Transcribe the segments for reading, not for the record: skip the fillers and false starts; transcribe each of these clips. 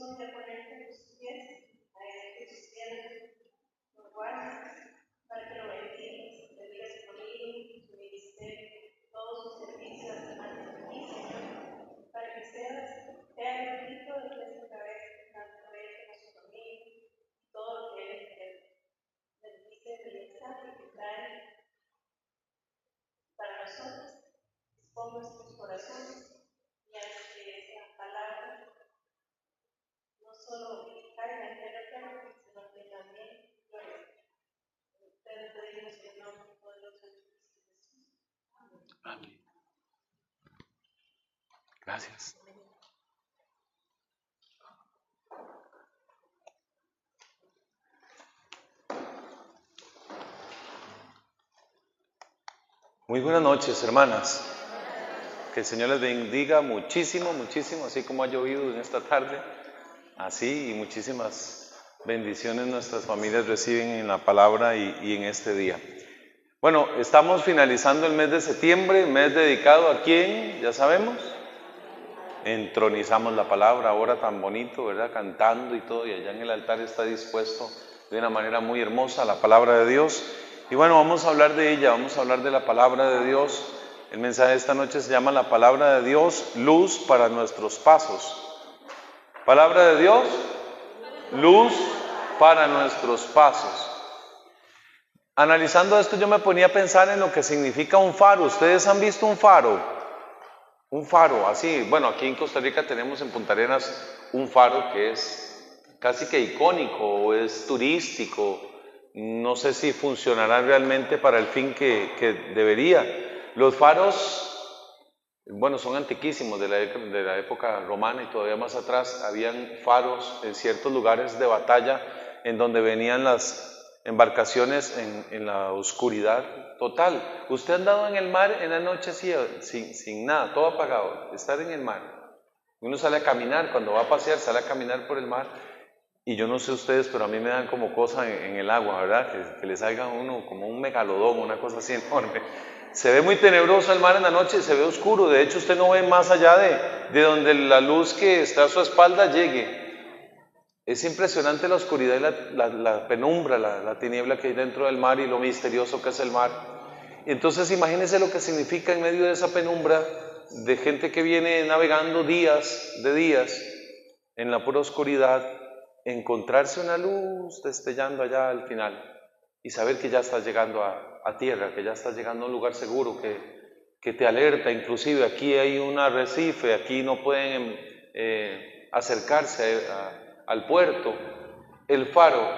unción de ponerte en tus pies, a que tus piernas lo guardes, para que lo bendigas, bendigas su familia, su ministerio, todo su servicio ante ti, Señor, para que seas bendito de nuestra cabeza, tanto él como su familia, todo lo que él quiere. Bendice el mensaje que trae para nosotros, dispón nuestros corazones y haz que esa palabra no solo caiga en tierra, sino que también florezca. Te lo pedimos en el nombre poderoso de Cristo Jesús. Amén. Gracias. Muy buenas noches, hermanas. Que el Señor les bendiga muchísimo, muchísimo, así como ha llovido en esta tarde, así y muchísimas bendiciones nuestras familias reciben en la palabra y en este día. Bueno, estamos finalizando el mes de septiembre, mes dedicado a quién, ya sabemos, entronizamos la palabra, ahora tan bonito, ¿verdad? Cantando y todo, y allá en el altar está dispuesto de una manera muy hermosa la palabra de Dios. Y bueno, vamos a hablar de ella, vamos a hablar de la palabra de Dios. El mensaje de esta noche se llama la palabra de Dios, luz para nuestros pasos. Palabra de Dios, luz para nuestros pasos. Analizando esto yo me ponía a pensar en lo que significa un faro. ¿Ustedes han visto un faro? Un faro, así, bueno, aquí en Costa Rica tenemos en Punta Arenas un faro que es casi que icónico o es turístico. No sé si funcionará realmente para el fin que debería. Los faros, bueno, son antiquísimos, de la época romana y todavía más atrás. Habían faros en ciertos lugares de batalla en donde venían las embarcaciones en la oscuridad total. ¿Usted ha andado en el mar en la noche así, sin nada, todo apagado? Estar en el mar. Uno sale a caminar, cuando va a pasear, sale a caminar por el mar. Y yo no sé ustedes, pero a mí me dan como cosa en el agua, ¿verdad? Que le salga a uno como un megalodón, una cosa así enorme. Se ve muy tenebroso el mar en la noche, se ve oscuro. De hecho, usted no ve más allá de donde la luz que está a su espalda llegue. Es impresionante la oscuridad y la penumbra, la tiniebla que hay dentro del mar y lo misterioso que es el mar. Entonces, imagínense lo que significa en medio de esa penumbra de gente que viene navegando días en la pura oscuridad, encontrarse una luz destellando allá al final y saber que ya estás llegando a tierra, que ya estás llegando a un lugar seguro, que te alerta. Inclusive aquí hay un arrecife, aquí no pueden acercarse al puerto. El faro,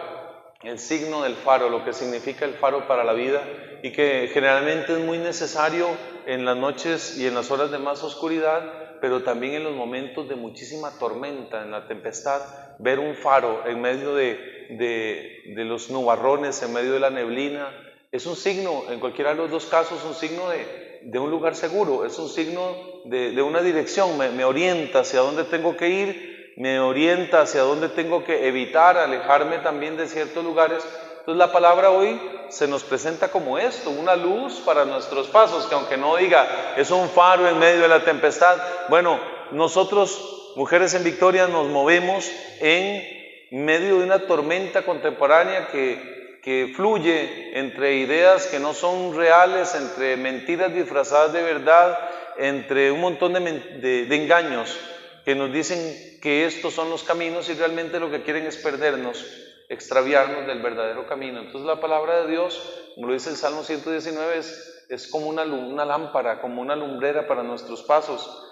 el signo del faro, lo que significa el faro para la vida y que generalmente es muy necesario en las noches y en las horas de más oscuridad, pero también en los momentos de muchísima tormenta, en la tempestad, ver un faro en medio de los nubarrones, en medio de la neblina, es un signo, en cualquiera de los dos casos, un signo de un lugar seguro, es un signo de una dirección, me orienta hacia dónde tengo que ir, me orienta hacia dónde tengo que evitar, alejarme también de ciertos lugares. Entonces la palabra hoy se nos presenta como esto, una luz para nuestros pasos, que aunque no diga, es un faro en medio de la tempestad. Bueno, nosotros, Mujeres en Victoria, nos movemos en medio de una tormenta contemporánea que fluye entre ideas que no son reales, entre mentiras disfrazadas de verdad, entre un montón de engaños que nos dicen que estos son los caminos y realmente lo que quieren es perdernos, extraviarnos del verdadero camino. Entonces la palabra de Dios, como lo dice el Salmo 119, es como una lámpara, como una lumbrera para nuestros pasos.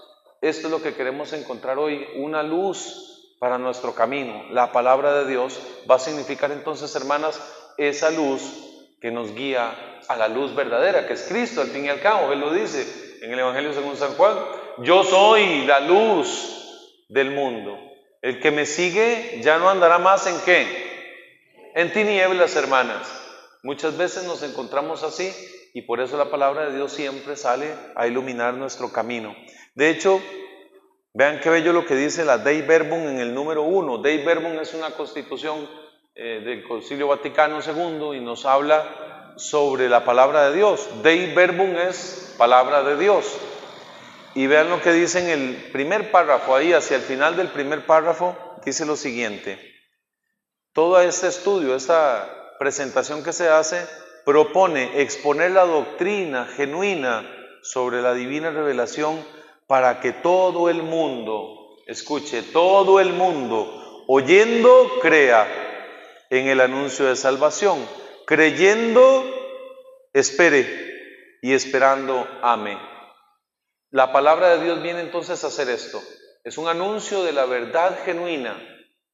Esto es lo que queremos encontrar hoy, una luz para nuestro camino. La palabra de Dios va a significar entonces, hermanas, esa luz que nos guía a la luz verdadera, que es Cristo, al fin y al cabo. Él lo dice en el Evangelio según San Juan: yo soy la luz del mundo. El que me sigue ya no andará más ¿en qué? En tinieblas, hermanas. Muchas veces nos encontramos así y por eso la palabra de Dios siempre sale a iluminar nuestro camino. De hecho, vean qué bello lo que dice la Dei Verbum en el número 1. Dei Verbum es una constitución del Concilio Vaticano II y nos habla sobre la palabra de Dios. Dei Verbum es palabra de Dios. Y vean lo que dice en el primer párrafo, ahí hacia el final del primer párrafo, dice lo siguiente: todo este estudio, esta presentación que se hace, propone exponer la doctrina genuina sobre la divina revelación para que todo el mundo, escuche, todo el mundo, oyendo, crea en el anuncio de salvación, creyendo, espere y esperando, ame. La palabra de Dios viene entonces a hacer esto. Es un anuncio de la verdad genuina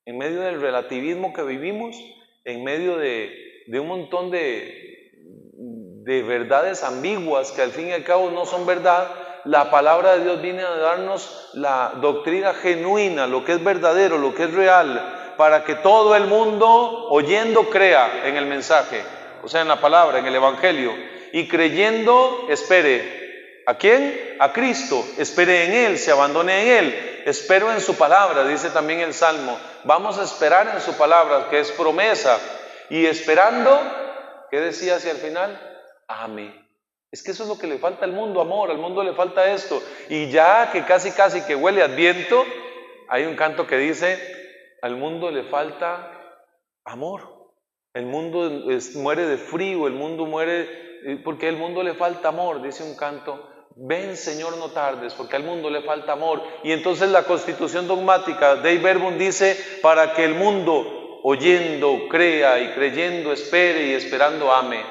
en medio del relativismo que vivimos, en medio de un montón de verdades ambiguas que al fin y al cabo no son verdad. La palabra de Dios viene a darnos la doctrina genuina, lo que es verdadero, lo que es real, para que todo el mundo, oyendo, crea en el mensaje, o sea, en la palabra, en el evangelio, y creyendo, espere. ¿A quién? A Cristo. Espere en Él, se abandone en Él. Espero en su palabra, dice también el Salmo. Vamos a esperar en su palabra, que es promesa. Y esperando, ¿qué decía hacia el final? Ame. Es que eso es lo que le falta al mundo, amor. Al mundo le falta esto. Y ya que casi que huele a Adviento, hay un canto que dice: al mundo le falta amor. El mundo muere de frío, el mundo muere porque al mundo le falta amor, dice un canto. Ven, Señor, no tardes, porque al mundo le falta amor. Y entonces la Constitución dogmática, Dei Verbum, dice: para que el mundo, oyendo, crea, y creyendo, espere, y esperando, ame.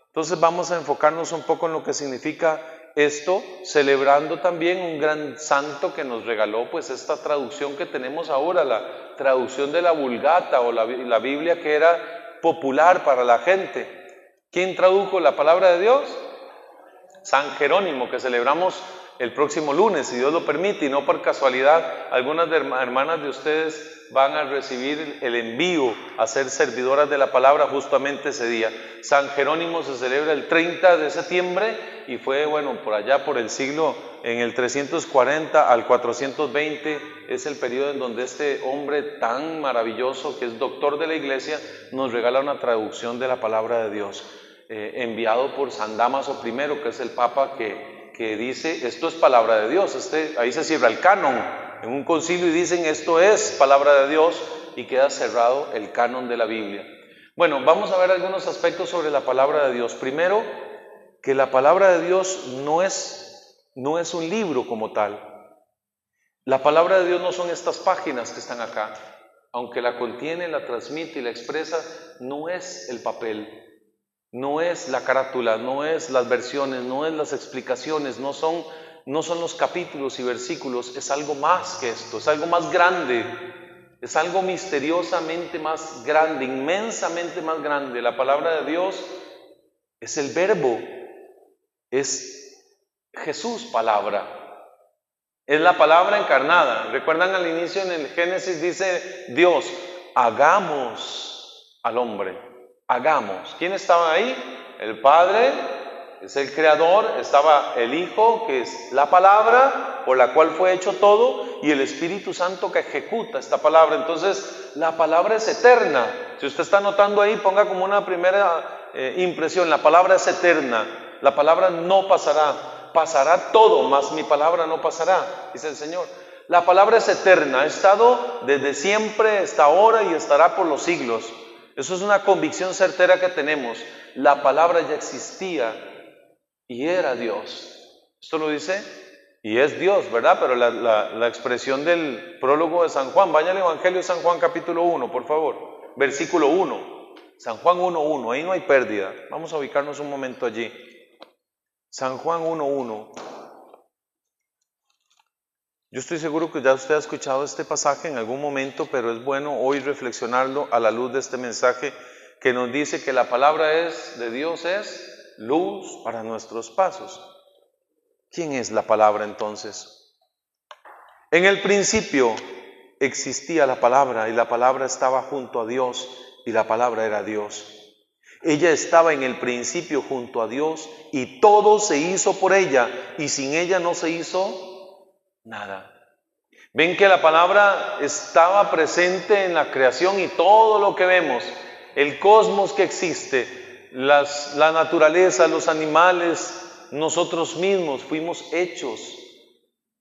Entonces vamos a enfocarnos un poco en lo que significa esto, celebrando también un gran santo que nos regaló pues esta traducción que tenemos ahora, la traducción de la Vulgata, o la Biblia que era popular para la gente. ¿Quién tradujo la palabra de Dios? San Jerónimo, que celebramos el próximo lunes, si Dios lo permite, y no por casualidad, algunas hermanas de ustedes van a recibir el envío a ser servidoras de la palabra justamente ese día. San Jerónimo se celebra el 30 de septiembre y fue, por allá por el siglo, en el 340 al 420, es el periodo en donde este hombre tan maravilloso, que es doctor de la iglesia, nos regala una traducción de la palabra de Dios. Enviado por San Dámaso I, que es el Papa que dice: esto es palabra de Dios. Ahí se cierra el canon en un concilio y dicen: esto es palabra de Dios, y queda cerrado el canon de la Biblia. Bueno, vamos a ver algunos aspectos sobre la palabra de Dios. Primero, que la palabra de Dios no es un libro como tal. La palabra de Dios no son estas páginas que están acá. Aunque la contiene, la transmite y la expresa, no es el papel. No es la carátula, no es las versiones, no es las explicaciones, no son los capítulos y versículos. Es algo más que esto, es algo más grande, es algo misteriosamente más grande, inmensamente más grande. La palabra de Dios es el verbo, es Jesús palabra, es la palabra encarnada. ¿Recuerdan al inicio en el Génesis dice Dios: hagamos al hombre? Hagamos. ¿Quién estaba ahí? El Padre, es el Creador, estaba el Hijo, que es la palabra por la cual fue hecho todo, y el Espíritu Santo que ejecuta esta palabra. Entonces, la palabra es eterna. Si usted está notando ahí, ponga como una primera impresión: la palabra es eterna, la palabra no pasará. Pasará todo, mas mi palabra no pasará, dice el Señor. La palabra es eterna, ha estado desde siempre, está ahora y estará por los siglos. Eso es una convicción certera que tenemos. La palabra ya existía y era Dios. Esto lo dice, y es Dios, ¿verdad? Pero la expresión del prólogo de San Juan, vaya al Evangelio de San Juan capítulo 1, por favor, versículo 1. San Juan 1:1, ahí no hay pérdida. Vamos a ubicarnos un momento allí. San Juan 1:1. Yo estoy seguro que ya usted ha escuchado este pasaje en algún momento, pero es bueno hoy reflexionarlo a la luz de este mensaje que nos dice que la palabra de Dios es luz para nuestros pasos. ¿Quién es la palabra entonces? En el principio existía la palabra, y la palabra estaba junto a Dios, y la palabra era Dios. Ella estaba en el principio junto a Dios, y todo se hizo por ella, y sin ella no se hizo nada. Ven que la palabra estaba presente en la creación, y todo lo que vemos, el cosmos que existe, la naturaleza, los animales, nosotros mismos fuimos hechos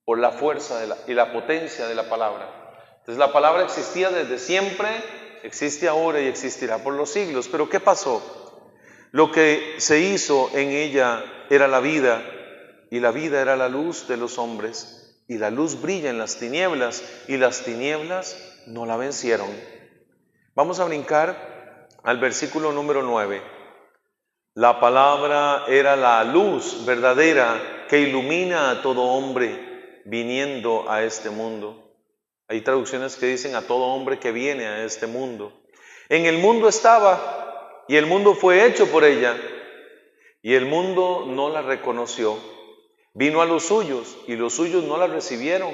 por la fuerza y la potencia de la palabra. Entonces la palabra existía desde siempre, existe ahora y existirá por los siglos. Pero ¿qué pasó? Lo que se hizo en ella era la vida, y la vida era la luz de los hombres, y la luz brilla en las tinieblas, y las tinieblas no la vencieron. Vamos a brincar al versículo número 9. La palabra era la luz verdadera que ilumina a todo hombre viniendo a este mundo. Hay traducciones que dicen a todo hombre que viene a este mundo. En el mundo estaba, y el mundo fue hecho por ella, y el mundo no la reconoció. Vino a los suyos, y los suyos no la recibieron.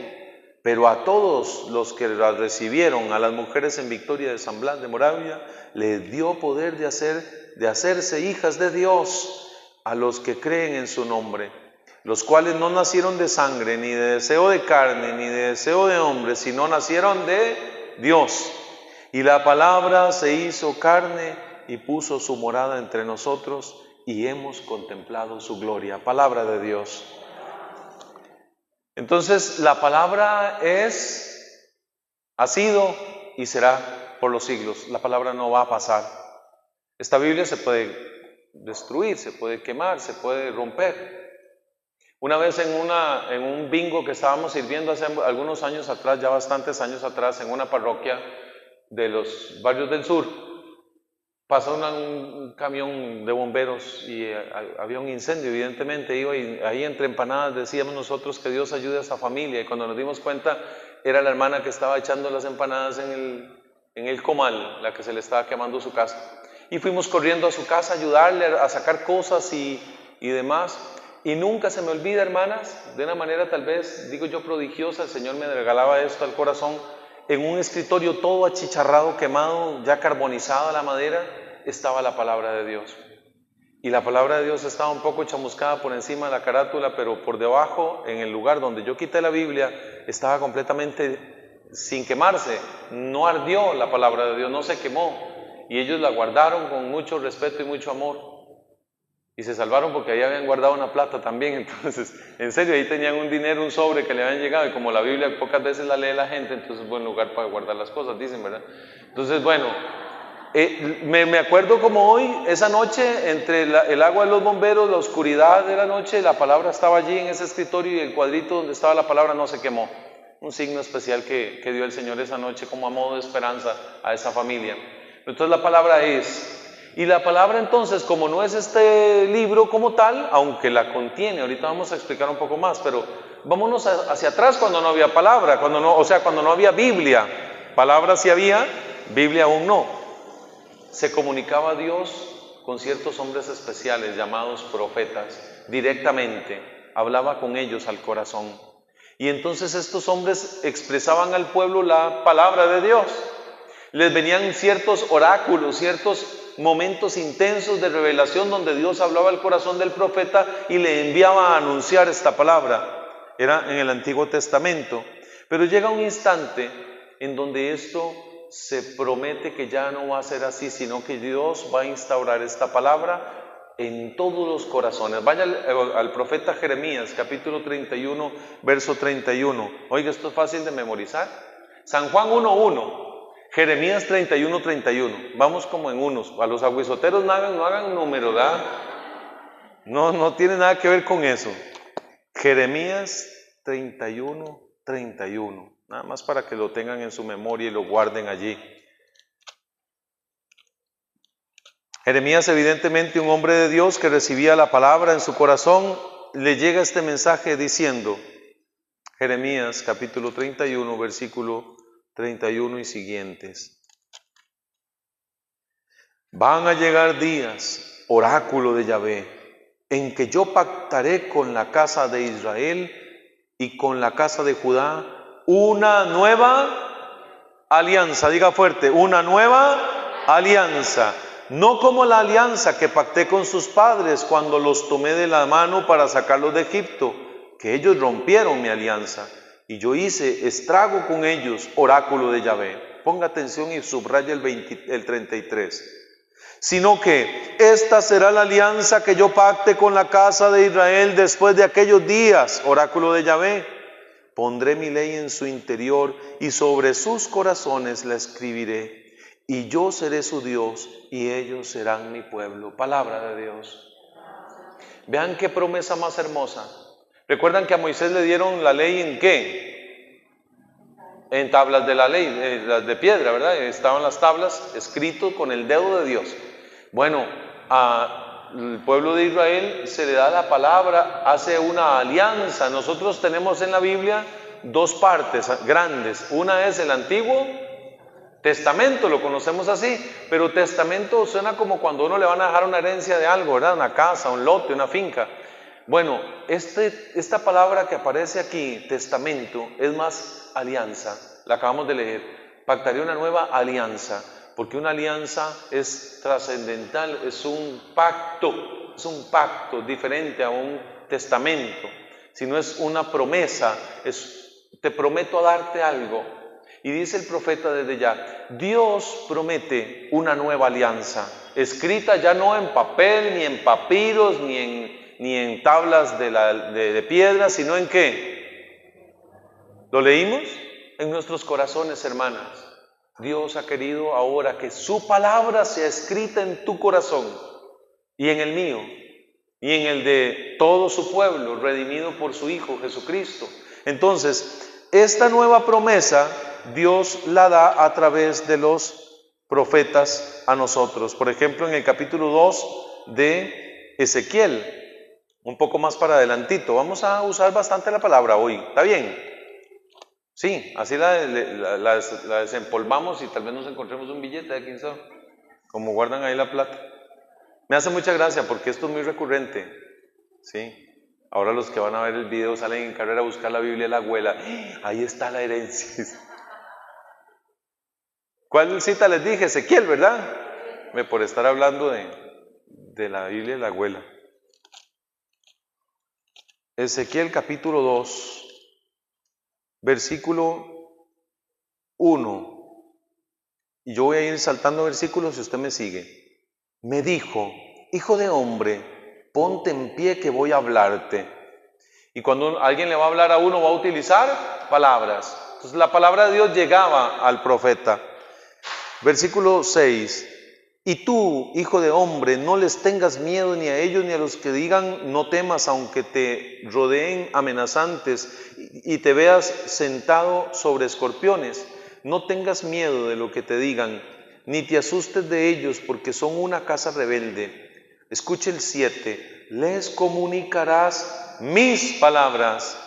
Pero a todos los que la recibieron, a las mujeres en Victoria de San Blas de Moravia, les dio poder de hacerse hijas de Dios, a los que creen en su nombre, los cuales no nacieron de sangre, ni de deseo de carne, ni de deseo de hombre, sino nacieron de Dios. Y la palabra se hizo carne y puso su morada entre nosotros, y hemos contemplado su gloria. Palabra de Dios. Entonces la palabra ha sido y será por los siglos. La palabra no va a pasar. Esta Biblia se puede destruir, se puede quemar, se puede romper. Una vez en un bingo que estábamos sirviendo hace algunos años atrás, ya bastantes años atrás, en una parroquia de los barrios del sur, pasó un camión de bomberos y había un incendio, evidentemente, y ahí entre empanadas decíamos nosotros que Dios ayude a esa familia, y cuando nos dimos cuenta era la hermana que estaba echando las empanadas en el comal, la que se le estaba quemando su casa, y fuimos corriendo a su casa a ayudarle a sacar cosas y demás, y nunca se me olvida, hermanas, de una manera tal vez, digo yo, prodigiosa, el Señor me regalaba esto al corazón. En un escritorio todo achicharrado, quemado, ya carbonizada la madera, estaba la palabra de Dios. Y la palabra de Dios estaba un poco chamuscada por encima de la carátula, pero por debajo, en el lugar donde yo quité la Biblia, estaba completamente sin quemarse. No ardió la palabra de Dios, no se quemó. Y ellos la guardaron con mucho respeto y mucho amor. Y se salvaron porque ahí habían guardado una plata también. Entonces, en serio, ahí tenían un dinero, un sobre que le habían llegado. Y como la Biblia pocas veces la lee la gente, entonces es buen lugar para guardar las cosas, dicen, ¿verdad? Entonces, bueno, me acuerdo como hoy, esa noche, entre el agua de los bomberos, la oscuridad de la noche, la palabra estaba allí en ese escritorio y el cuadrito donde estaba la palabra no se quemó. Un signo especial que dio el Señor esa noche como a modo de esperanza a esa familia. Entonces la palabra y la palabra entonces, como no es este libro como tal, aunque la contiene, ahorita vamos a explicar un poco más, pero vámonos hacia atrás cuando no había palabra, cuando no había Biblia. Palabra sí había, Biblia aún no. Se comunicaba Dios con ciertos hombres especiales llamados profetas, directamente, hablaba con ellos al corazón. Y entonces estos hombres expresaban al pueblo la palabra de Dios. Les venían ciertos oráculos, ciertos momentos intensos de revelación donde Dios hablaba al corazón del profeta y le enviaba a anunciar esta palabra. Era en el Antiguo Testamento. Pero llega un instante en donde esto se promete que ya no va a ser así, sino que Dios va a instaurar esta palabra en todos los corazones. Vaya al profeta Jeremías, capítulo 31, verso 31. Oiga, esto es fácil de memorizar. San Juan 1:1. Jeremías 31, 31. Vamos como en unos. A los aguizoteros no hagan número, ¿verdad? No tiene nada que ver con eso. Jeremías 31, 31. Nada más para que lo tengan en su memoria y lo guarden allí. Jeremías, evidentemente un hombre de Dios que recibía la palabra en su corazón, le llega este mensaje diciendo, Jeremías capítulo 31, versículo 31 y siguientes. Van a llegar días, oráculo de Yahvé, en que yo pactaré con la casa de Israel y con la casa de Judá una nueva alianza. Diga fuerte, una nueva alianza. No como la alianza que pacté con sus padres cuando los tomé de la mano para sacarlos de Egipto, que ellos rompieron mi alianza. Y yo hice estrago con ellos, oráculo de Yahvé. Ponga atención y subraya el 33. Sino que esta será la alianza que yo pacte con la casa de Israel después de aquellos días, oráculo de Yahvé. Pondré mi ley en su interior y sobre sus corazones la escribiré. Y yo seré su Dios y ellos serán mi pueblo. Palabra de Dios. Vean qué promesa más hermosa. ¿Recuerdan que a Moisés le dieron la ley en qué? En tablas de la ley, las de piedra, ¿verdad? Estaban las tablas escrito con el dedo de Dios. Bueno, al pueblo de Israel se le da la palabra, hace una alianza. Nosotros tenemos en la Biblia dos partes grandes. Una es el Antiguo Testamento, lo conocemos así, pero testamento suena como cuando uno le van a dejar una herencia de algo, ¿verdad? Una casa, un lote, una finca. Bueno, esta palabra que aparece aquí, testamento, es más alianza. La acabamos de leer. Pactaré una nueva alianza, porque una alianza es trascendental, es un pacto diferente a un testamento. Si no es una promesa, te prometo a darte algo. Y dice el profeta desde ya, Dios promete una nueva alianza, escrita ya no en papel, ni en papiros, ni en tablas de piedra, sino en ¿qué? ¿Lo leímos? En nuestros corazones, hermanas. Dios ha querido ahora que su palabra sea escrita en tu corazón y en el mío y en el de todo su pueblo, redimido por su Hijo Jesucristo. Entonces, esta nueva promesa Dios la da a través de los profetas a nosotros. Por ejemplo, en el capítulo 2 de Ezequiel, un poco más para adelantito. Vamos a usar bastante la palabra hoy. ¿Está bien? Sí, así la desempolvamos y tal vez nos encontremos un billete de 15, como guardan ahí la plata. Me hace mucha gracia porque esto es muy recurrente. ¿Sí? Ahora los que van a ver el video salen en carrera a buscar la Biblia de la abuela. Ahí está la herencia. ¿Cuál cita les dije? Ezequiel, ¿verdad? Por estar hablando de la Biblia de la abuela. Ezequiel capítulo 2, versículo 1. Y yo voy a ir saltando versículos si usted me sigue. Me dijo, hijo de hombre, ponte en pie que voy a hablarte. Y cuando alguien le va a hablar a uno va a utilizar palabras. Entonces la palabra de Dios llegaba al profeta. Versículo 6. Y tú, hijo de hombre, no les tengas miedo ni a ellos ni a los que digan no temas, aunque te rodeen amenazantes y te veas sentado sobre escorpiones. No tengas miedo de lo que te digan, ni te asustes de ellos, porque son una casa rebelde. Escuche el 7. Les comunicarás mis palabras.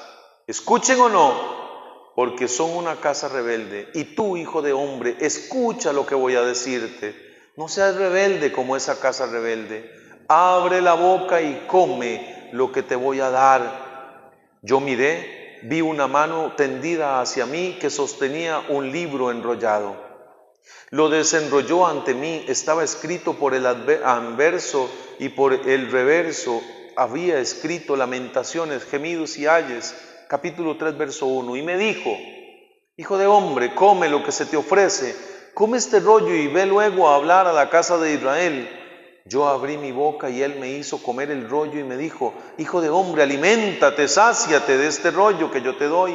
Escuchen o no, porque son una casa rebelde. Y tú, hijo de hombre, escucha lo que voy a decirte. No seas rebelde como esa casa rebelde. Abre la boca y come lo que te voy a dar. Yo miré, vi una mano tendida hacia mí que sostenía un libro enrollado. Lo desenrolló ante mí, estaba escrito por el anverso y por el reverso. Había escrito lamentaciones, gemidos y ayes. Capítulo 3, verso 1. Y me dijo, hijo de hombre, come lo que se te ofrece, come este rollo y ve luego a hablar a la casa de Israel. Yo abrí mi boca y él me hizo comer el rollo y me dijo, hijo de hombre, aliméntate, sáciate de este rollo que yo te doy.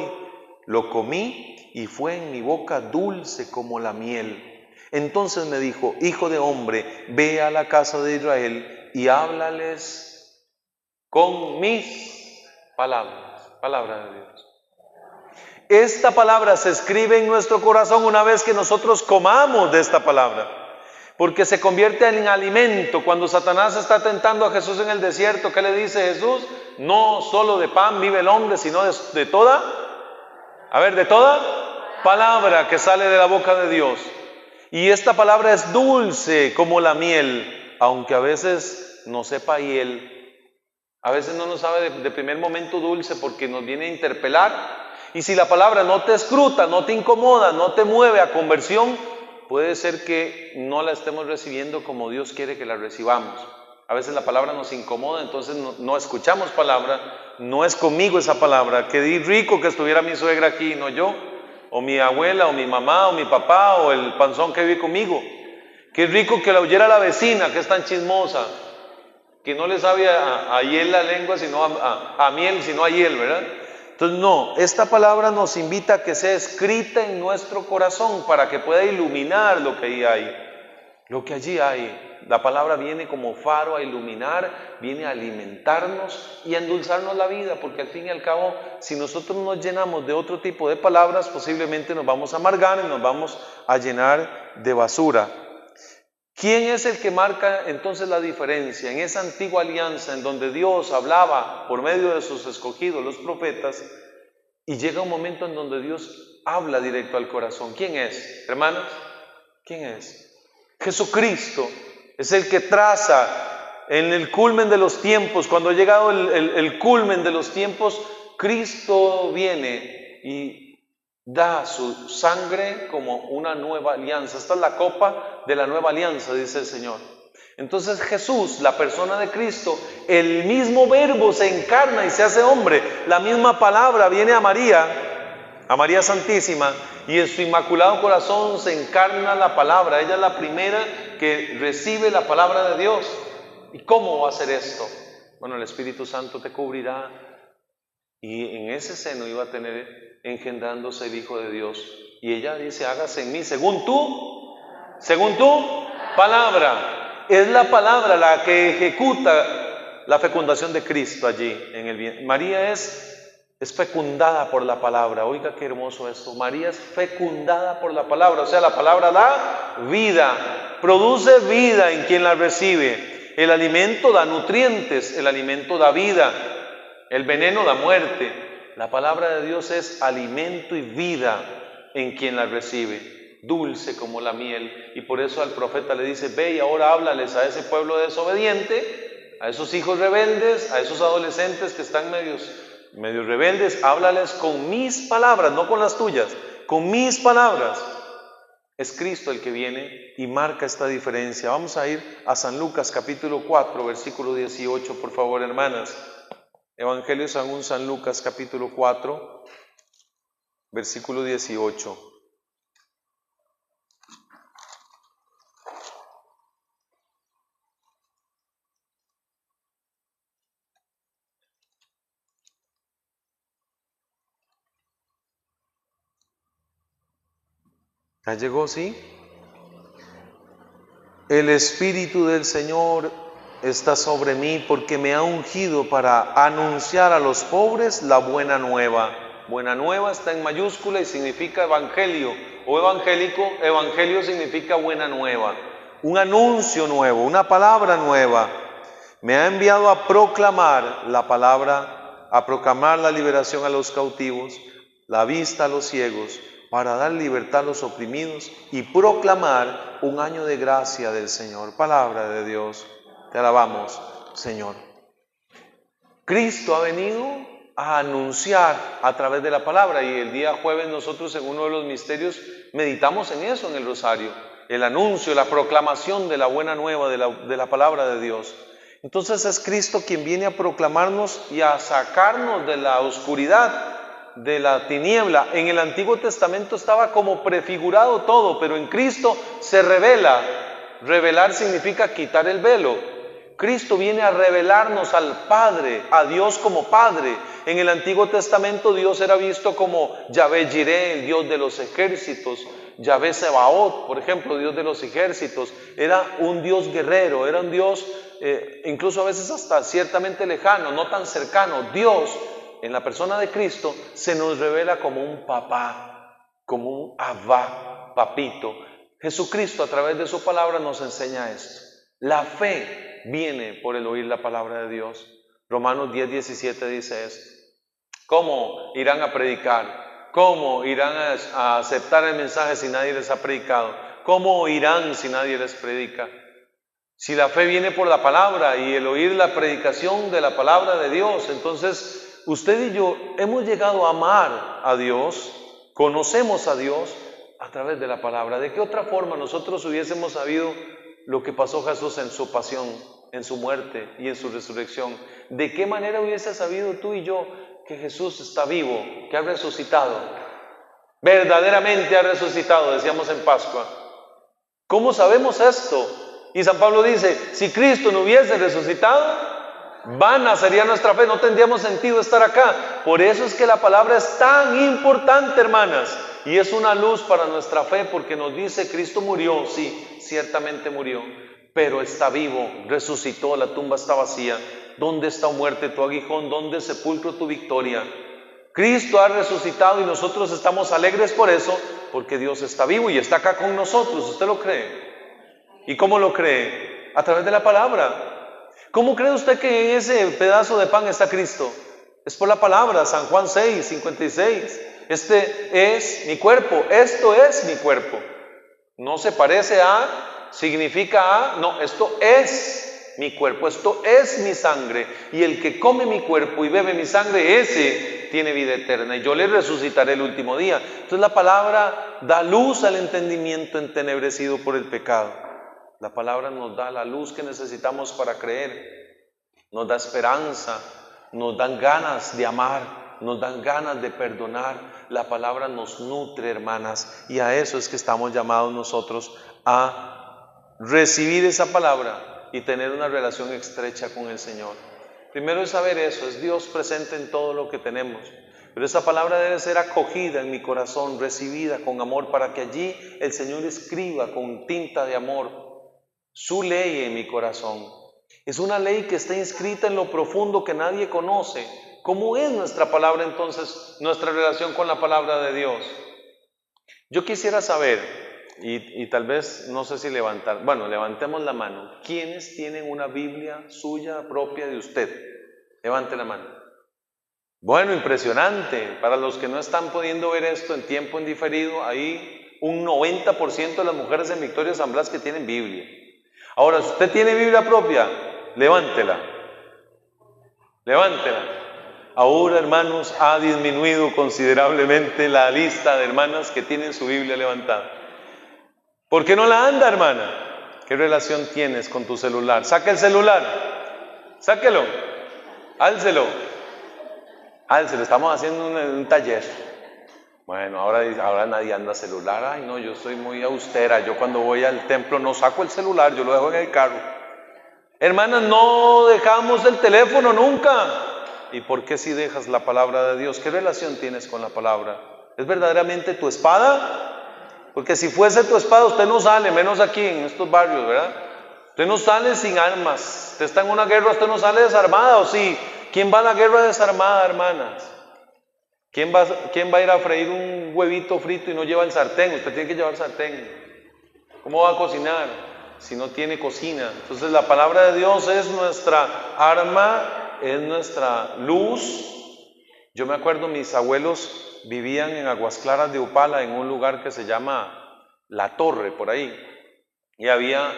Lo comí y fue en mi boca dulce como la miel. Entonces me dijo, hijo de hombre, ve a la casa de Israel y háblales con mis palabras. Palabra de Dios. Esta palabra se escribe en nuestro corazón una vez que nosotros comamos de esta palabra, porque se convierte en alimento. Cuando Satanás está tentando a Jesús en el desierto, ¿qué le dice Jesús? No solo de pan vive el hombre, sino de toda palabra que sale de la boca de Dios. Y esta palabra es dulce como la miel, aunque a veces no sepa hiel. A veces no nos sabe de primer momento dulce porque nos viene a interpelar. Y si la palabra no te escruta, no te incomoda, no te mueve a conversión, puede ser que no la estemos recibiendo como Dios quiere que la recibamos. A veces la palabra nos incomoda, entonces no escuchamos palabra, no es conmigo esa palabra. Qué rico que estuviera mi suegra aquí, no yo, o mi abuela, o mi mamá, o mi papá, o el panzón que vive conmigo. Qué rico que la oyera la vecina, que es tan chismosa, que no le sabe a hiel la lengua, sino a miel, sino a hiel, ¿verdad? Entonces no, esta palabra nos invita a que sea escrita en nuestro corazón para que pueda iluminar lo que ahí hay, lo que allí hay. La palabra viene como faro a iluminar, viene a alimentarnos y a endulzarnos la vida, porque al fin y al cabo, si nosotros nos llenamos de otro tipo de palabras, posiblemente nos vamos a amargar y nos vamos a llenar de basura. ¿Quién es el que marca entonces la diferencia? En esa antigua alianza en donde Dios hablaba por medio de sus escogidos, los profetas, y llega un momento en donde Dios habla directo al corazón. ¿Quién es, hermanos? ¿Quién es? Jesucristo. Es el que traza en el culmen de los tiempos. Cuando ha llegado el culmen de los tiempos, Cristo viene y da su sangre como una nueva alianza. Esta es la copa de la nueva alianza, dice el Señor. Entonces Jesús, la persona de Cristo, el mismo verbo se encarna y se hace hombre. La misma palabra viene a María Santísima, y en su inmaculado corazón se encarna la palabra. Ella es la primera que recibe la palabra de Dios. ¿Y cómo va a hacer esto? Bueno, el Espíritu Santo te cubrirá, y en ese seno iba a tener engendrándose el Hijo de Dios. Y ella dice, hágase en mí según tu palabra. Es la palabra la que ejecuta la fecundación de Cristo allí en el vientre. María es fecundada por la palabra. Oiga qué hermoso esto. María es fecundada por la palabra. O sea, la palabra da vida, produce vida en quien la recibe. El alimento da nutrientes, el alimento da vida, el veneno da muerte. La palabra de Dios es alimento y vida en quien la recibe, dulce como la miel. Y por eso al profeta le dice, ve y ahora háblales a ese pueblo desobediente, a esos hijos rebeldes, a esos adolescentes que están medio rebeldes, háblales con mis palabras, no con las tuyas, con mis palabras. Es Cristo el que viene y marca esta diferencia. Vamos a ir a San Lucas capítulo 4, versículo 18, por favor, hermanas. Evangelio según San Lucas capítulo 4, versículo 18. ¿Ya llegó, sí? El Espíritu del Señor está sobre mí porque me ha ungido para anunciar a los pobres la buena nueva. Buena nueva está en mayúscula y significa evangelio o evangélico. Evangelio significa buena nueva, un anuncio nuevo, una palabra nueva. Me ha enviado a proclamar la palabra, a proclamar la liberación a los cautivos, la vista a los ciegos, para dar libertad a los oprimidos y proclamar un año de gracia del Señor. Palabra de Dios, te alabamos, Señor. Cristo ha venido a anunciar a través de la palabra, y el día jueves nosotros en uno de los misterios meditamos en eso en el rosario, el anuncio, la proclamación de la buena nueva de la palabra de Dios. Entonces es Cristo quien viene a proclamarnos y a sacarnos de la oscuridad, de la tiniebla. En el Antiguo Testamento estaba como prefigurado todo, pero en Cristo se revela. Revelar significa quitar el velo. Cristo viene a revelarnos al Padre, a Dios como Padre. En el Antiguo Testamento Dios era visto como Yahvé Jireh, el Dios de los ejércitos. Yahvé Sebaot, por ejemplo, Dios de los ejércitos. Era un Dios guerrero, era un Dios incluso a veces hasta ciertamente lejano, no tan cercano. Dios, en la persona de Cristo, se nos revela como un papá, como un Abba, papito. Jesucristo a través de su palabra nos enseña esto. La fe viene por el oír la palabra de Dios. Romanos 10:17 dice esto. ¿Cómo irán a predicar? ¿Cómo irán a aceptar el mensaje si nadie les ha predicado? ¿Cómo oirán si nadie les predica? Si la fe viene por la palabra y el oír la predicación de la palabra de Dios, entonces usted y yo hemos llegado a amar a Dios, conocemos a Dios a través de la palabra. ¿De qué otra forma nosotros hubiésemos sabido lo que pasó Jesús en su pasión, en su muerte y en su resurrección? ¿De qué manera hubiese sabido tú y yo que Jesús está vivo, que ha resucitado? Verdaderamente ha resucitado, decíamos en Pascua. ¿Cómo sabemos esto? Y San Pablo dice, si Cristo no hubiese resucitado, Vana sería nuestra fe, no tendríamos sentido estar acá. Por eso es que la palabra es tan importante, hermanas. Y es una luz para nuestra fe, porque nos dice, Cristo murió, sí, ciertamente murió, pero está vivo, resucitó, la tumba está vacía. ¿Dónde está, muerte, tu aguijón? ¿Dónde, sepulcro, tu victoria? Cristo ha resucitado y nosotros estamos alegres por eso, porque Dios está vivo y está acá con nosotros. ¿Usted lo cree? ¿Y cómo lo cree? A través de la palabra. ¿Cómo cree usted que en ese pedazo de pan está Cristo? Es por la palabra, San Juan 6, 56. Este es mi cuerpo, esto es mi cuerpo. No se parece a, significa a, no, esto es mi cuerpo, esto es mi sangre. Y el que come mi cuerpo y bebe mi sangre, ese tiene vida eterna. Y yo le resucitaré el último día. Entonces la palabra da luz al entendimiento entenebrecido por el pecado. La palabra nos da la luz que necesitamos para creer, nos da esperanza, nos dan ganas de amar, nos dan ganas de perdonar. La palabra nos nutre, hermanas, y a eso es que estamos llamados nosotros a recibir esa palabra y tener una relación estrecha con el Señor. Primero es saber eso, es Dios presente en todo lo que tenemos. Pero esa palabra debe ser acogida en mi corazón, recibida con amor, para que allí el Señor escriba con tinta de amor su ley en mi corazón. Es una ley que está inscrita en lo profundo que nadie conoce. ¿Cómo es nuestra palabra entonces, nuestra relación con la palabra de Dios? Yo quisiera saber, y tal vez, no sé si levantar, bueno, levantemos la mano. ¿Quiénes tienen una Biblia suya propia de usted? Levante la mano. Bueno, impresionante. Para los que no están pudiendo ver esto en tiempo en diferido, hay un 90% de las mujeres en Victoria San Blas que tienen Biblia. Ahora, si usted tiene Biblia propia, levántela. Levántela. Ahora, hermanos, ha disminuido considerablemente la lista de hermanas que tienen su Biblia levantada. ¿Por qué no la anda, hermana? ¿Qué relación tienes con tu celular? Saca el celular. Sáquelo. Álcelo. Álcelo. Estamos haciendo un taller. Bueno, ahora nadie anda celular. Ay, no, yo soy muy austera. Yo cuando voy al templo no saco el celular, yo lo dejo en el carro. Hermanas, no dejamos el teléfono nunca. ¿Y por qué si dejas la palabra de Dios? ¿Qué relación tienes con la palabra? ¿Es verdaderamente tu espada? Porque si fuese tu espada, usted no sale, menos aquí en estos barrios, ¿verdad? Usted no sale sin armas. Usted está en una guerra, usted no sale desarmada, ¿o sí? ¿Quién va a la guerra desarmada, hermanas? ¿Quién va a ir a freír un huevito frito y no lleva el sartén? Usted tiene que llevar el sartén. ¿Cómo va a cocinar si no tiene cocina? Entonces la palabra de Dios es nuestra arma, es nuestra luz. Yo me acuerdo, mis abuelos vivían en Aguas Claras de Upala, en un lugar que se llama La Torre, por ahí. Y había,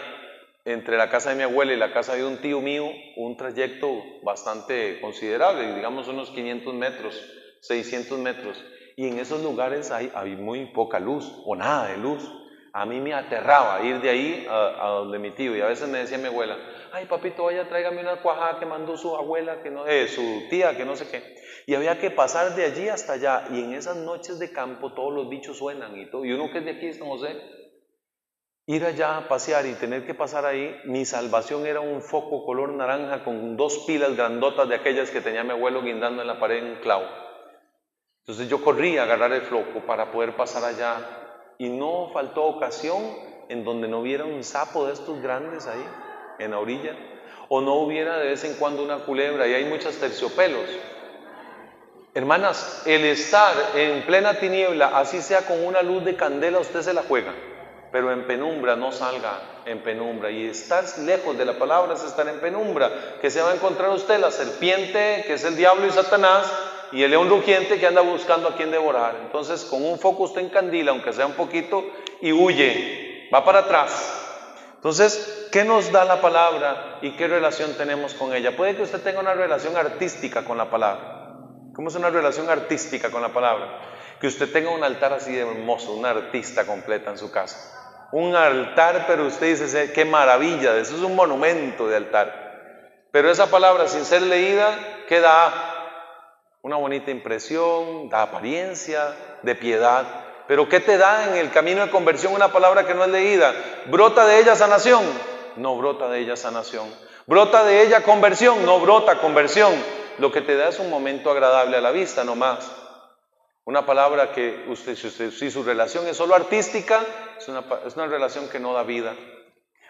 entre la casa de mi abuela y la casa de un tío mío, un trayecto bastante considerable, digamos unos 500 metros. 600 metros, y en esos lugares hay muy poca luz o nada de luz. A mí me aterraba ir de ahí a donde mi tío, y a veces me decía mi abuela, ay papito, vaya, tráigame una cuajada que mandó su abuela, que no, su tía, que no sé qué, y había que pasar de allí hasta allá, y en esas noches de campo todos los bichos suenan y todo, y uno que es de aquí de San José, ir allá a pasear y tener que pasar ahí, mi salvación era un foco color naranja con 2 pilas grandotas de aquellas que tenía mi abuelo guindando en la pared en un clavo. Entonces yo corrí a agarrar el floco para poder pasar allá, y no faltó ocasión en donde no hubiera un sapo de estos grandes ahí en la orilla, o no hubiera de vez en cuando una culebra, y hay muchos terciopelos. Hermanas, el estar en plena tiniebla, así sea con una luz de candela, usted se la juega, pero en penumbra no salga en penumbra, y estar lejos de la palabra es estar en penumbra. Que se va a encontrar usted la serpiente, que es el diablo y Satanás, y el león rugiente que anda buscando a quien devorar. Entonces con un foco usted encandila, aunque sea un poquito, y huye, va para atrás. Entonces, ¿qué nos da la palabra y qué relación tenemos con ella? Puede que usted tenga una relación artística con la palabra. ¿Cómo es una relación artística con la palabra? Que usted tenga un altar así de hermoso, una artista completa en su casa. Un altar, pero usted dice, qué maravilla, eso es un monumento de altar. Pero esa palabra, sin ser leída, ¿qué da? Una bonita impresión, da apariencia de piedad. Pero ¿qué te da en el camino de conversión una palabra que no es leída? ¿Brota de ella sanación? No brota de ella sanación. Brota de ella conversión, no brota conversión. Lo que te da es un momento agradable a la vista, no más. Una palabra que si su relación es solo artística, es una relación que no da vida.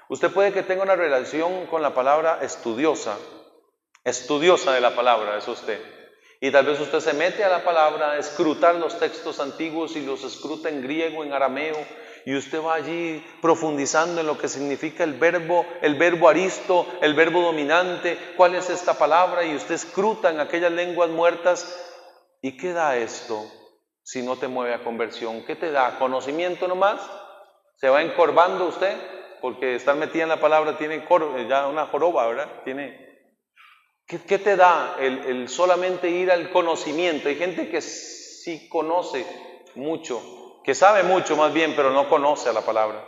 Usted puede que tenga una relación con la palabra estudiosa de la palabra, es usted. Y tal vez usted se mete a la palabra a escrutar los textos antiguos y los escruta en griego, en arameo, y usted va allí profundizando en lo que significa el verbo aristo, el verbo dominante, cuál es esta palabra, y usted escruta en aquellas lenguas muertas. ¿Y qué da esto si no te mueve a conversión? ¿Qué te da? ¿Conocimiento nomás? ¿Se va encorvando usted? Porque estar metida en la palabra tiene ya una joroba, ¿verdad? ¿Qué te da el solamente ir al conocimiento? Hay gente que sí conoce mucho, que sabe mucho más bien, pero no conoce a la palabra.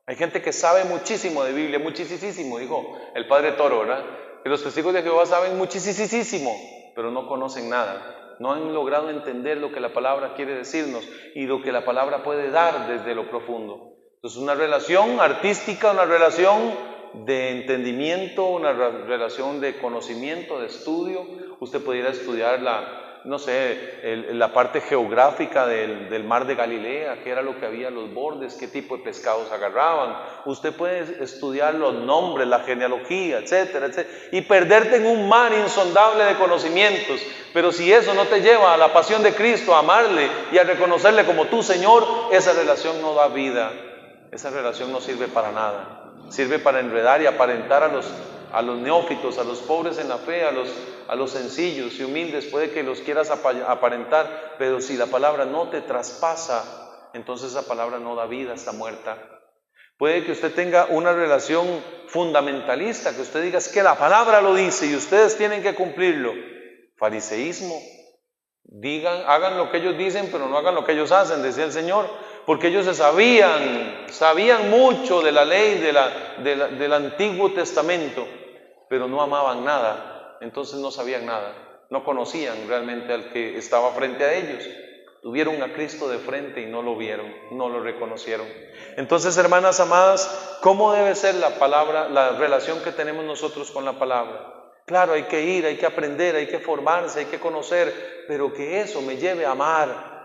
Hay gente que sabe muchísimo de Biblia, muchísimo, dijo el Padre Toro, ¿verdad? Que los testigos de Jehová saben muchísimo, pero no conocen nada. No han logrado entender lo que la palabra quiere decirnos y lo que la palabra puede dar desde lo profundo. Entonces, una relación artística, una relación de entendimiento, una relación de conocimiento, de estudio. Usted pudiera estudiar la parte geográfica del mar de Galilea, qué era lo que había a los bordes, qué tipo de pescados agarraban. Usted puede estudiar los nombres, la genealogía, etcétera, etcétera, y perderte en un mar insondable de conocimientos. Pero si eso no te lleva a la pasión de Cristo, a amarle y a reconocerle como tu Señor, esa relación no da vida. Esa relación no sirve para nada. Sirve para enredar y aparentar a los neófitos, a los pobres en la fe, a los sencillos y humildes. Puede que los quieras aparentar, pero si la palabra no te traspasa, entonces esa palabra no da vida, está muerta. Puede que usted tenga una relación fundamentalista, que usted diga es que la palabra lo dice y ustedes tienen que cumplirlo. Fariseísmo. Hagan lo que ellos dicen, pero no hagan lo que ellos hacen, decía el Señor. Porque ellos sabían mucho de la ley del Antiguo Testamento, pero no amaban nada, entonces no sabían nada, no conocían realmente al que estaba frente a ellos. Tuvieron a Cristo de frente y no lo vieron, no lo reconocieron. Entonces, hermanas amadas, ¿cómo debe ser la palabra, la relación que tenemos nosotros con la palabra? Claro, hay que ir, hay que aprender, hay que formarse, hay que conocer, pero que eso me lleve a amar.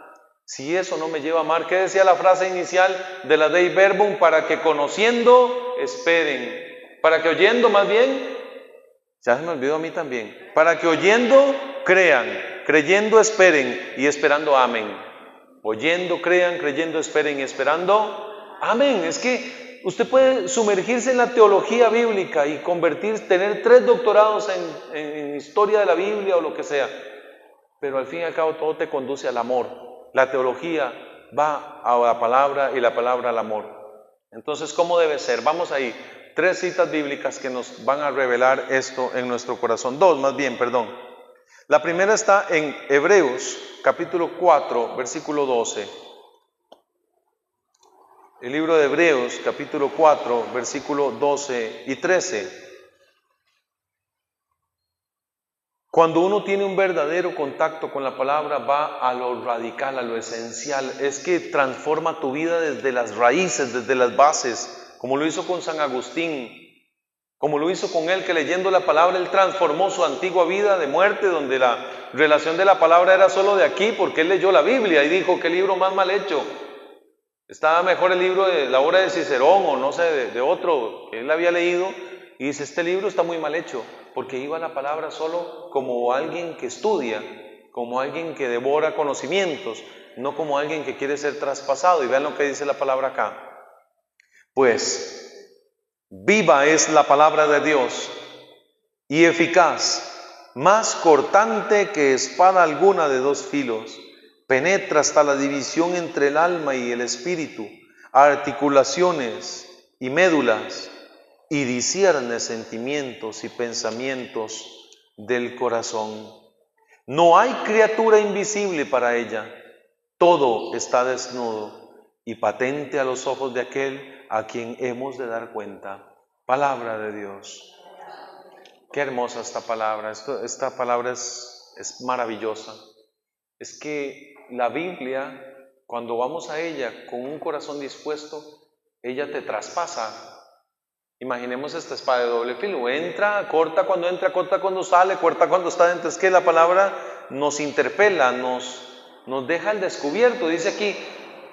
Si eso no me lleva a amar, ¿qué decía la frase inicial de la Dei Verbum? Para que conociendo esperen, para que oyendo más bien, ya se me olvidó a mí también, para que oyendo crean, creyendo esperen y esperando amen. Oyendo crean, creyendo esperen y esperando amen. Es que usted puede sumergirse en la teología bíblica y tener 3 doctorados en historia de la Biblia o lo que sea, pero al fin y al cabo todo te conduce al amor. La teología va a la palabra y la palabra al amor. Entonces, ¿cómo debe ser? Vamos ahí. 3 citas bíblicas que nos van a revelar esto en nuestro corazón. 2 más bien, perdón. La primera está en Hebreos, capítulo 4, versículo 12. El libro de Hebreos, capítulo 4, versículo 12 y 13. Cuando uno tiene un verdadero contacto con la palabra, va a lo radical, a lo esencial. Es que transforma tu vida desde las raíces, desde las bases, como lo hizo con San Agustín, como lo hizo con él, que leyendo la palabra, él transformó su antigua vida de muerte, donde la relación de la palabra era solo de aquí, porque él leyó la Biblia y dijo, qué libro más mal hecho. Estaba mejor el libro de la obra de Cicerón, o no sé, de otro que él había leído, y dice, este libro está muy mal hecho, porque iba la palabra solo como alguien que estudia, como alguien que devora conocimientos, no como alguien que quiere ser traspasado. Y vean lo que dice la palabra acá. Pues, viva es la palabra de Dios y eficaz, más cortante que espada alguna de 2 filos, penetra hasta la división entre el alma y el espíritu, articulaciones y médulas, y discierne sentimientos y pensamientos del corazón. No hay criatura invisible para ella, todo está desnudo y patente a los ojos de aquel a quien hemos de dar cuenta. Palabra de Dios. Qué hermosa esta palabra. Esta palabra es maravillosa. Es que la Biblia, cuando vamos a ella con un corazón dispuesto, ella te traspasa. Imaginemos esta espada de doble filo. Entra, corta cuando sale, corta cuando está dentro. Es que la palabra nos interpela, nos deja al descubierto. Dice aquí,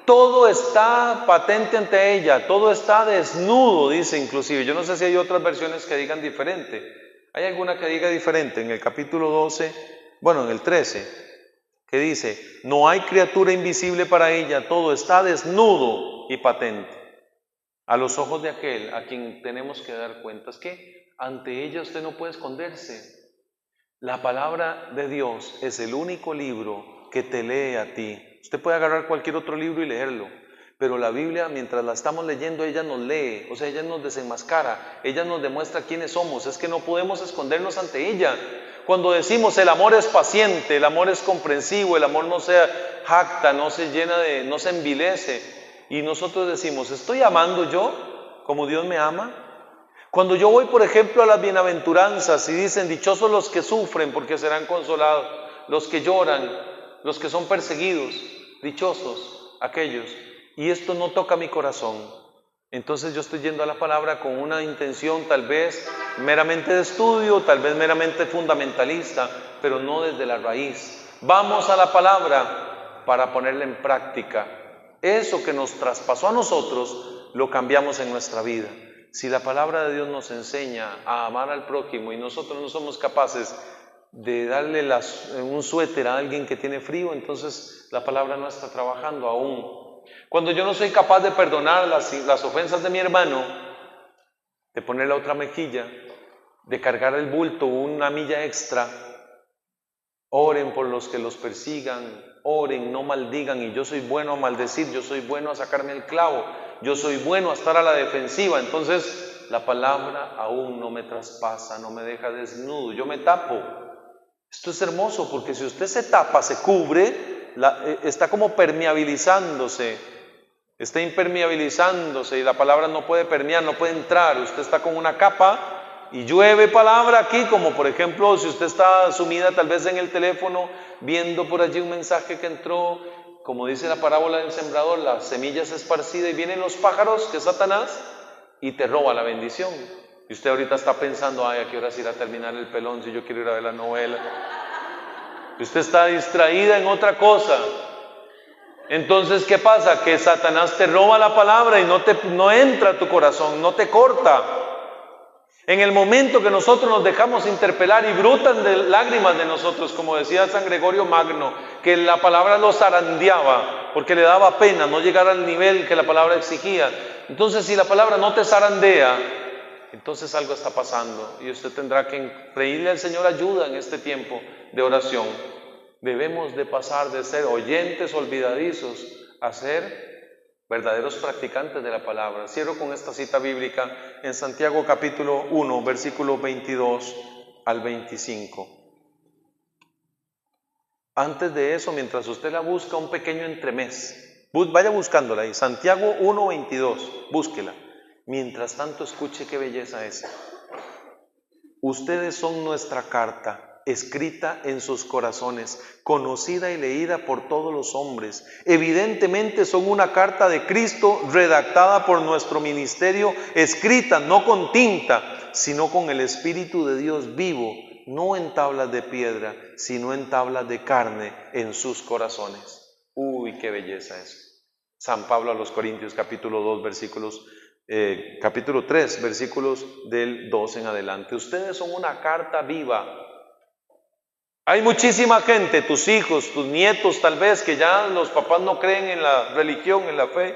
todo está patente ante ella, todo está desnudo, dice inclusive. Yo no sé si hay otras versiones que digan diferente. ¿Hay alguna que diga diferente? En el capítulo 12, bueno, en el 13, que dice, no hay criatura invisible para ella, todo está desnudo y patente a los ojos de aquel a quien tenemos que dar cuenta. Es que ante ella usted no puede esconderse. La palabra de Dios es el único libro que te lee a ti. Usted puede agarrar cualquier otro libro y leerlo, pero la Biblia, mientras la estamos leyendo, ella nos lee, o sea, ella nos desenmascara, ella nos demuestra quiénes somos. Es que no podemos escondernos ante ella. Cuando decimos el amor es paciente, el amor es comprensivo, el amor no se jacta, no se envilece, y nosotros decimos, ¿estoy amando yo como Dios me ama? Cuando yo voy, por ejemplo, a las bienaventuranzas y dicen, dichosos los que sufren porque serán consolados, los que lloran, los que son perseguidos, dichosos aquellos, y esto no toca mi corazón, entonces yo estoy yendo a la palabra con una intención tal vez meramente de estudio, tal vez meramente fundamentalista, pero no desde la raíz. Vamos a la palabra para ponerla en práctica. Eso que nos traspasó a nosotros, lo cambiamos en nuestra vida. Si la palabra de Dios nos enseña a amar al prójimo y nosotros no somos capaces de darle un suéter a alguien que tiene frío, entonces la palabra no está trabajando aún. Cuando yo no soy capaz de perdonar las ofensas de mi hermano, de poner la otra mejilla, de cargar el bulto una milla extra, oren por los que los persigan, oren, no maldigan. Y yo soy bueno a maldecir, yo soy bueno a sacarme el clavo, yo soy bueno a estar a la defensiva. Entonces la palabra aún no me traspasa, no me deja desnudo, yo me tapo. Esto es hermoso porque si usted se tapa, se cubre, está como permeabilizándose, está impermeabilizándose y la palabra no puede permear, no puede entrar. Usted está con una capa y llueve palabra aquí, como por ejemplo si usted está sumida tal vez en el teléfono viendo por allí un mensaje que entró, como dice la parábola del sembrador, la semilla es esparcida y vienen los pájaros, que es Satanás, y te roba la bendición. Y usted ahorita está pensando, ay, ¿a qué horas irá a terminar el pelón si yo quiero ir a ver la novela? Y usted está distraída en otra cosa. Entonces, ¿qué pasa? Que Satanás te roba la palabra y no entra a tu corazón, no te corta. En el momento que nosotros nos dejamos interpelar y brotan de lágrimas de nosotros, como decía San Gregorio Magno, que la palabra lo zarandeaba, porque le daba pena no llegar al nivel que la palabra exigía. Entonces, si la palabra no te zarandea, entonces algo está pasando y usted tendrá que pedirle al Señor ayuda en este tiempo de oración. Debemos de pasar de ser oyentes olvidadizos a ser verdaderos practicantes de la palabra. Cierro con esta cita bíblica en Santiago capítulo 1, versículos 22 al 25. Antes de eso, mientras usted la busca, un pequeño entremés. Vaya buscándola ahí, Santiago 1, 22, búsquela. Mientras tanto, escuche qué belleza es. Ustedes son nuestra carta, escrita en sus corazones, conocida y leída por todos los hombres. Evidentemente son una carta de Cristo redactada por nuestro ministerio, escrita no con tinta, sino con el Espíritu de Dios vivo, no en tablas de piedra, sino en tablas de carne en sus corazones. Uy, qué belleza es. San Pablo a los Corintios capítulo 2 capítulo 3 versículos del 2 en adelante. Ustedes son una carta viva. Hay muchísima gente, tus hijos, tus nietos tal vez, que ya los papás no creen en la religión, en la fe,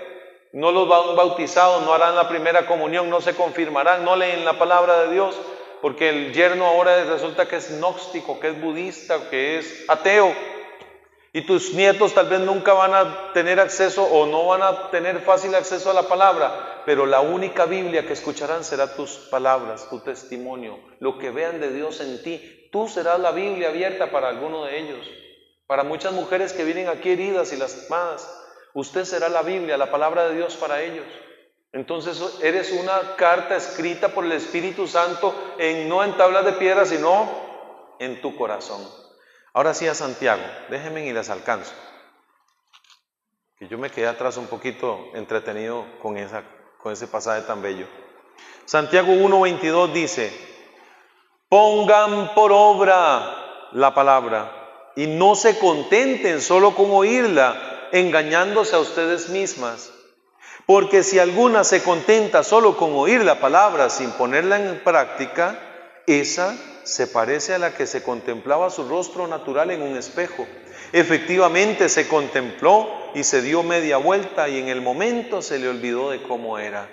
no los van bautizados, no harán la primera comunión, no se confirmarán, no leen la palabra de Dios, porque el yerno ahora resulta que es gnóstico, que es budista, que es ateo. Y tus nietos tal vez nunca van a tener acceso o no van a tener fácil acceso a la palabra, pero la única Biblia que escucharán será tus palabras, tu testimonio, lo que vean de Dios en ti. Tú serás la Biblia abierta para alguno de ellos. Para muchas mujeres que vienen aquí heridas y lastimadas, usted será la Biblia, la palabra de Dios para ellos. Entonces eres una carta escrita por el Espíritu Santo, no en tablas de piedra, sino en tu corazón. Ahora sí a Santiago, déjenme y les alcanzo, que yo me quedé atrás un poquito entretenido con ese pasaje tan bello. Santiago 1:22 dice, pongan por obra la palabra y no se contenten solo con oírla, engañándose a ustedes mismas. Porque si alguna se contenta solo con oír la palabra sin ponerla en práctica, esa se parece a la que se contemplaba su rostro natural en un espejo. Efectivamente se contempló y se dio media vuelta y en el momento se le olvidó de cómo era.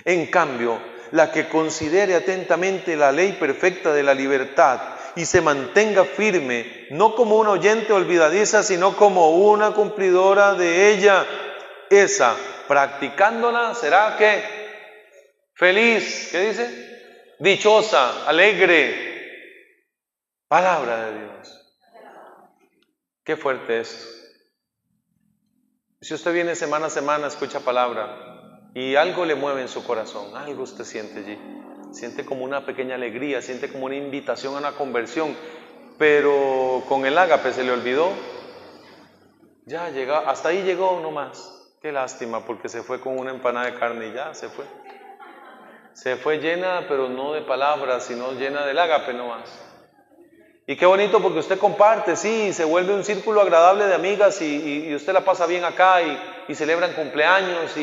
En cambio, la que considere atentamente la ley perfecta de la libertad y se mantenga firme, no como una oyente olvidadiza, sino como una cumplidora de ella, esa, practicándola, será que feliz, ¿qué dice? Dichosa, alegre. Palabra de Dios. Qué fuerte esto. Si usted viene semana a semana, escucha palabra y algo le mueve en su corazón, algo usted siente allí. Siente como una pequeña alegría, siente como una invitación a una conversión, pero con el ágape se le olvidó. Ya llegó, hasta ahí llegó nomás. Qué lástima, porque se fue con una empanada de carne y ya se fue. Se fue llena, pero no de palabras, sino llena del ágape nomás. Y qué bonito porque usted comparte, sí, se vuelve un círculo agradable de amigas y usted la pasa bien acá y celebran cumpleaños,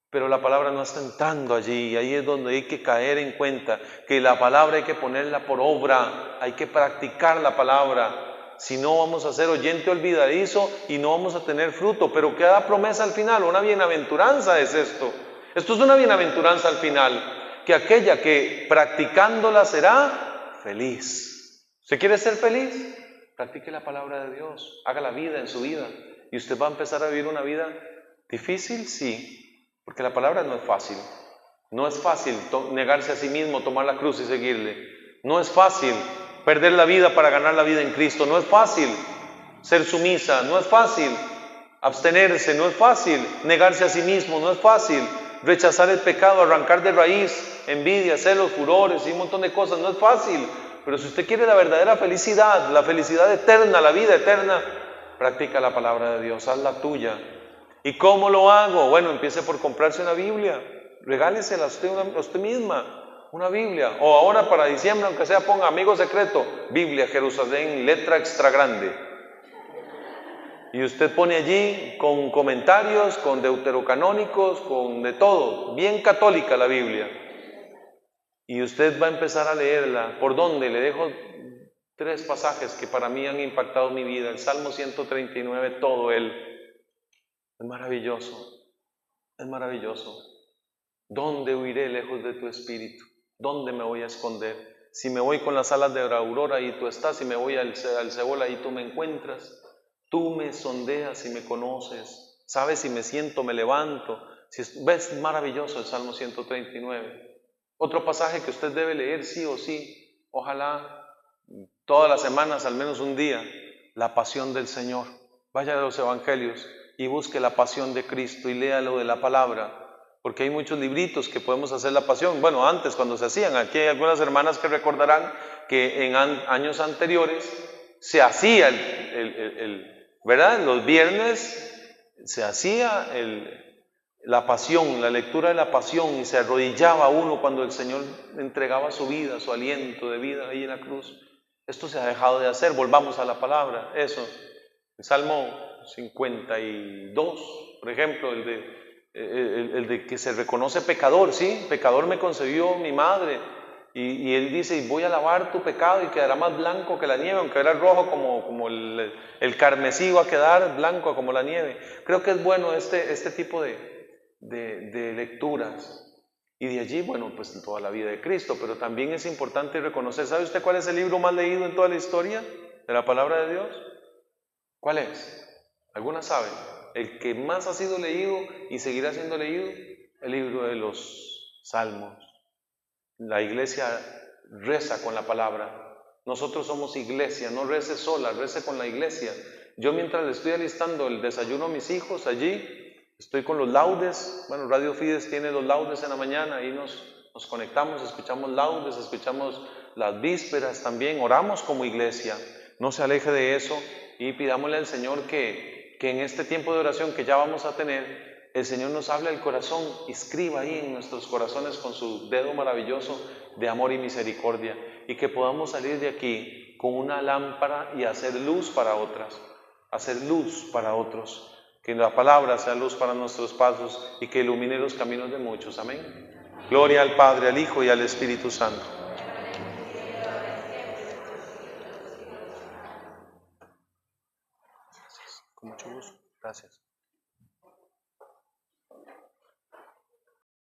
pero la palabra no está entrando allí. Y ahí es donde hay que caer en cuenta que la palabra hay que ponerla por obra, hay que practicar la palabra. Si no, vamos a ser oyente olvidadizo y no vamos a tener fruto. Pero queda promesa al final, una bienaventuranza es esto. Esto es una bienaventuranza al final, que aquella que practicándola será feliz. ¿Usted quiere ser feliz? Practique la palabra de Dios, haga la vida en su vida y usted va a empezar a vivir una vida difícil, sí, porque la palabra no es fácil. No es fácil negarse a sí mismo, tomar la cruz y seguirle. No es fácil perder la vida para ganar la vida en Cristo. No es fácil ser sumisa, no es fácil abstenerse, no es fácil negarse a sí mismo, no es fácil rechazar el pecado, arrancar de raíz envidia, celos, furores y un montón de cosas. No es fácil, pero si usted quiere la verdadera felicidad, la felicidad eterna, la vida eterna, practica la palabra de Dios, hazla tuya. ¿Y cómo lo hago? Bueno, empiece por comprarse una Biblia, regálesela a usted misma. Una Biblia, o ahora para diciembre, aunque sea, ponga amigo secreto, Biblia Jerusalén, letra extra grande. Y usted pone allí con comentarios, con deuterocanónicos, con de todo, bien católica la Biblia. Y usted va a empezar a leerla. ¿Por dónde? Le dejo 3 pasajes que para mí han impactado mi vida. El Salmo 139, todo él. Es maravilloso, es maravilloso. ¿Dónde huiré lejos de tu espíritu? ¿Dónde me voy a esconder? Si me voy con las alas de la aurora, ahí tú estás. Si me voy al Seol, ahí tú me encuentras. Tú me sondeas y me conoces. Sabes si me siento, me levanto. ¿Ves? Maravilloso el Salmo 139. Otro pasaje que usted debe leer sí o sí. Ojalá todas las semanas, al menos un día. La pasión del Señor. Vaya a los evangelios y busque la pasión de Cristo y léalo de la palabra. Porque hay muchos libritos que podemos hacer la pasión. Bueno, antes cuando se hacían, aquí hay algunas hermanas que recordarán que en años anteriores se hacía ¿verdad? Los viernes se hacía la pasión, la lectura de la pasión y se arrodillaba uno cuando el Señor entregaba su vida, su aliento de vida ahí en la cruz. Esto se ha dejado de hacer, volvamos a la palabra, eso. El Salmo 52, por ejemplo, el de que se reconoce pecador, ¿sí? Pecador me concebió mi madre. Y él dice, y voy a lavar tu pecado y quedará más blanco que la nieve, aunque era rojo como el carmesí, va a quedar blanco como la nieve. Creo que es bueno este tipo de lecturas. Y de allí, bueno, pues toda la vida de Cristo, pero también es importante reconocer, ¿sabe usted cuál es el libro más leído en toda la historia de la palabra de Dios? ¿Cuál es? ¿Alguna sabe? El que más ha sido leído y seguirá siendo leído, el libro de los Salmos. La iglesia reza con la palabra. Nosotros somos iglesia, no rece sola, rece con la iglesia. Yo mientras le estoy alistando el desayuno a mis hijos allí, estoy con los laudes. Bueno, Radio Fides tiene los laudes en la mañana, ahí nos conectamos, escuchamos laudes, escuchamos las vísperas también, oramos como iglesia. No se aleje de eso y pidámosle al Señor que en este tiempo de oración que ya vamos a tener, el Señor nos habla del corazón, escriba ahí en nuestros corazones con su dedo maravilloso de amor y misericordia, y que podamos salir de aquí con una lámpara y hacer luz para otras, hacer luz para otros, que la palabra sea luz para nuestros pasos y que ilumine los caminos de muchos. Amén. Gloria al Padre, al Hijo y al Espíritu Santo. Con mucho gusto. Gracias.